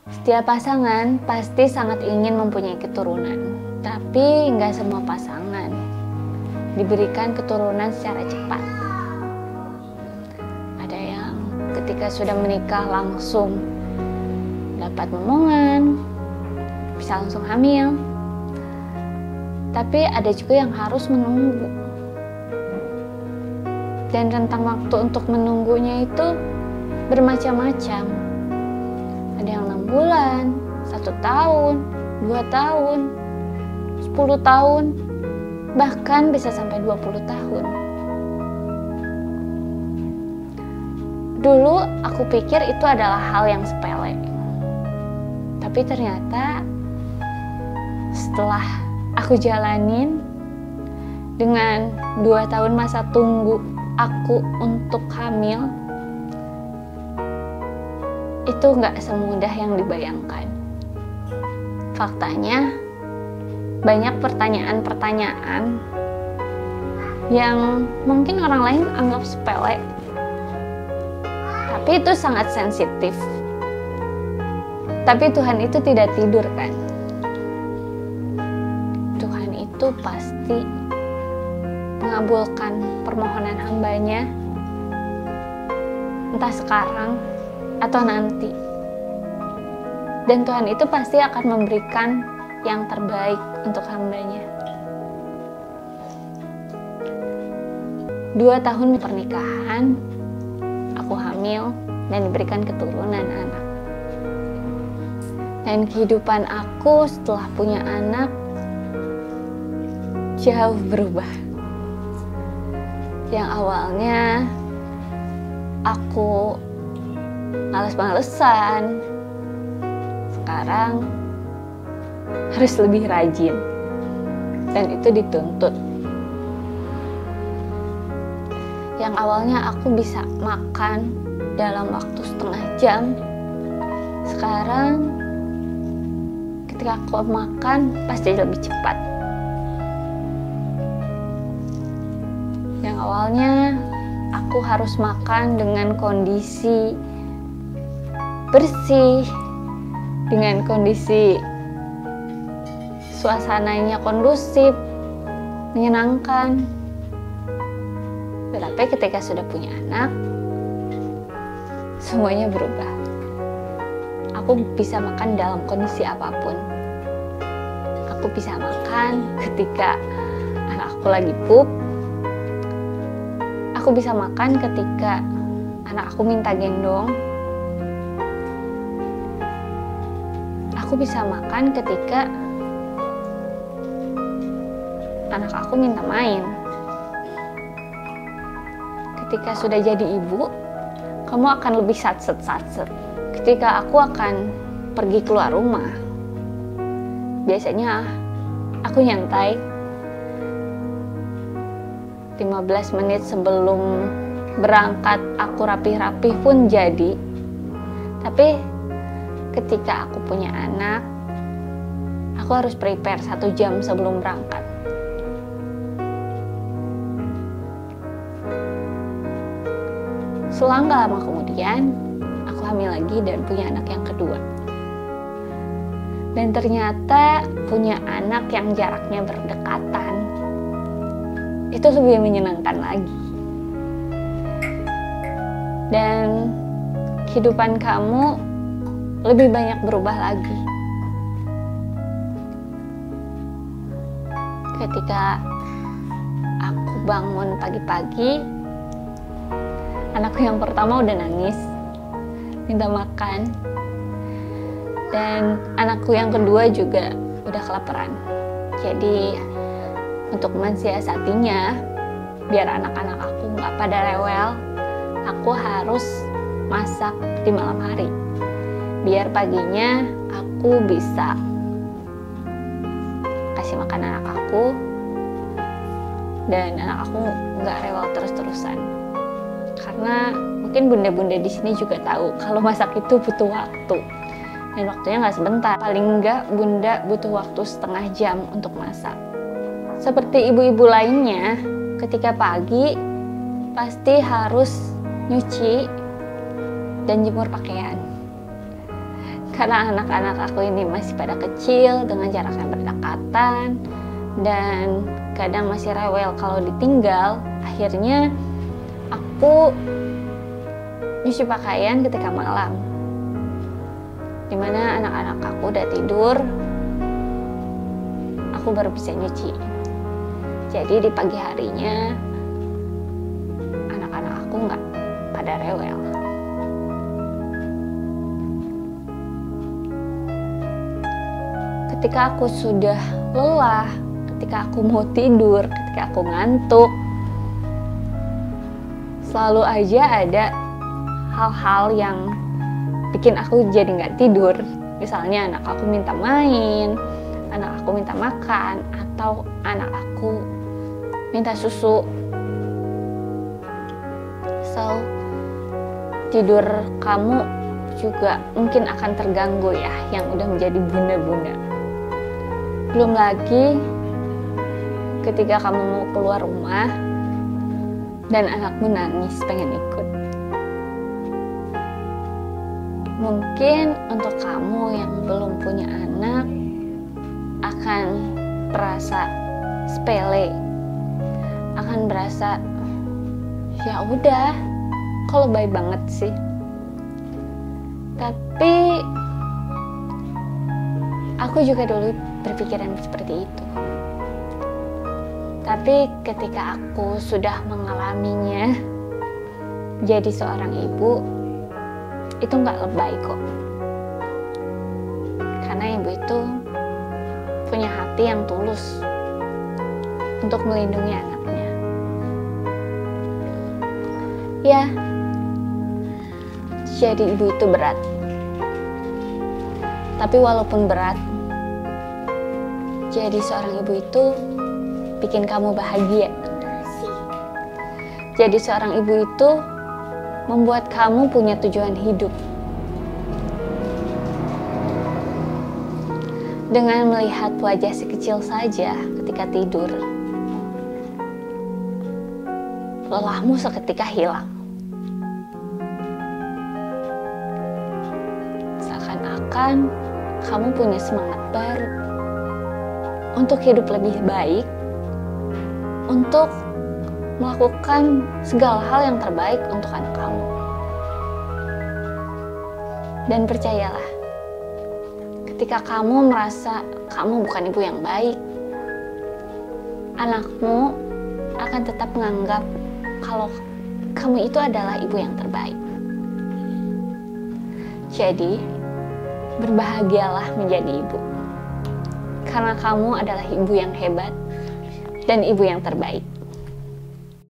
Setiap pasangan pasti sangat ingin mempunyai keturunan, tapi nggak semua pasangan diberikan keturunan secara cepat. Ada yang ketika sudah menikah langsung dapat momongan, bisa langsung hamil. Tapi ada juga yang harus menunggu. Dan rentang waktu untuk menunggunya itu bermacam-macam. Ada yang 6 bulan, 1 tahun, 2 tahun, 10 tahun, bahkan bisa sampai 20 tahun. Dulu aku pikir itu adalah hal yang sepele. Tapi ternyata setelah aku jalanin dengan 2 tahun masa tunggu aku untuk hamil, itu nggak semudah yang dibayangkan. Faktanya, banyak pertanyaan-pertanyaan yang mungkin orang lain anggap sepele, tapi itu sangat sensitif. Tapi Tuhan itu tidak tidur kan? Tuhan itu pasti mengabulkan permohonan hambanya, entah sekarang atau nanti. Dan Tuhan itu pasti akan memberikan yang terbaik untuk hambanya. 2 tahun pernikahan, aku hamil dan diberikan keturunan anak. Dan kehidupan aku setelah punya anak jauh berubah. Yang awalnya aku males-malesan, sekarang harus lebih rajin, dan itu dituntut. Yang awalnya aku bisa makan dalam waktu setengah jam, sekarang ketika aku makan pasti lebih cepat. Yang awalnya aku harus makan dengan kondisi bersih, dengan kondisi suasananya kondusif, menyenangkan. Tetapi ketika sudah punya anak, semuanya berubah. Aku bisa makan dalam kondisi apapun. Aku bisa makan ketika anak aku lagi pup. Aku bisa makan ketika anak aku minta gendong. Aku bisa makan ketika anak aku minta main. Ketika sudah jadi ibu, kamu akan lebih satset. Ketika aku akan pergi keluar rumah, biasanya aku nyantai 15 menit sebelum berangkat aku rapih-rapih pun jadi. Tapi ketika aku punya anak, aku harus prepare 1 jam sebelum berangkat. Selang gak lama kemudian, aku hamil lagi dan punya anak yang kedua. Dan ternyata punya anak yang jaraknya berdekatan, itu lebih menyenangkan lagi. Dan kehidupan kamu lebih banyak berubah lagi. Ketika aku bangun pagi-pagi, anakku yang pertama udah nangis, minta makan. Dan anakku yang kedua juga udah kelaparan. Jadi untuk mensiasatinya, biar anak-anak aku nggak pada rewel, aku harus masak di malam hari. Biar paginya aku bisa kasih makan anak aku, dan anak aku nggak rewel terus-terusan. Karena mungkin bunda-bunda di sini juga tahu kalau masak itu butuh waktu, dan waktunya nggak sebentar. Paling nggak bunda butuh waktu setengah jam untuk masak. Seperti ibu-ibu lainnya, ketika pagi pasti harus nyuci dan jemur pakaian. Karena anak-anak aku ini masih pada kecil dengan jarak yang berdekatan dan kadang masih rewel kalau ditinggal, akhirnya aku nyuci pakaian ketika malam, dimana anak-anak aku udah tidur, aku baru bisa nyuci. Jadi di pagi harinya anak-anak aku nggak pada rewel. Ketika aku sudah lelah, ketika aku mau tidur, ketika aku ngantuk, selalu aja ada hal-hal yang bikin aku jadi nggak tidur. Misalnya anak aku minta main, anak aku minta makan, atau anak aku minta susu. So, tidur kamu juga mungkin akan terganggu ya, yang udah menjadi bunda-bunda. Belum lagi ketika kamu mau keluar rumah dan anakmu nangis pengen ikut. Mungkin untuk kamu yang belum punya anak akan terasa sepele, akan berasa ya udah, kok lebay banget sih. Tapi aku juga dulu berpikiran seperti itu. Tapi ketika aku sudah mengalaminya jadi seorang ibu, itu nggak lebay kok. Karena ibu itu punya hati yang tulus untuk melindungi anaknya. Ya, jadi ibu itu berat. Tapi walaupun berat, jadi seorang ibu itu bikin kamu bahagia. Jadi seorang ibu itu membuat kamu punya tujuan hidup. Dengan melihat wajah si kecil saja ketika tidur, lelahmu seketika hilang. Seakan-akan kamu punya semangat baru untuk hidup lebih baik, untuk melakukan segala hal yang terbaik untuk anak kamu. Dan percayalah, ketika kamu merasa kamu bukan ibu yang baik, anakmu akan tetap menganggap kalau kamu itu adalah ibu yang terbaik. Jadi, berbahagialah menjadi ibu. Karena kamu adalah ibu yang hebat dan ibu yang terbaik.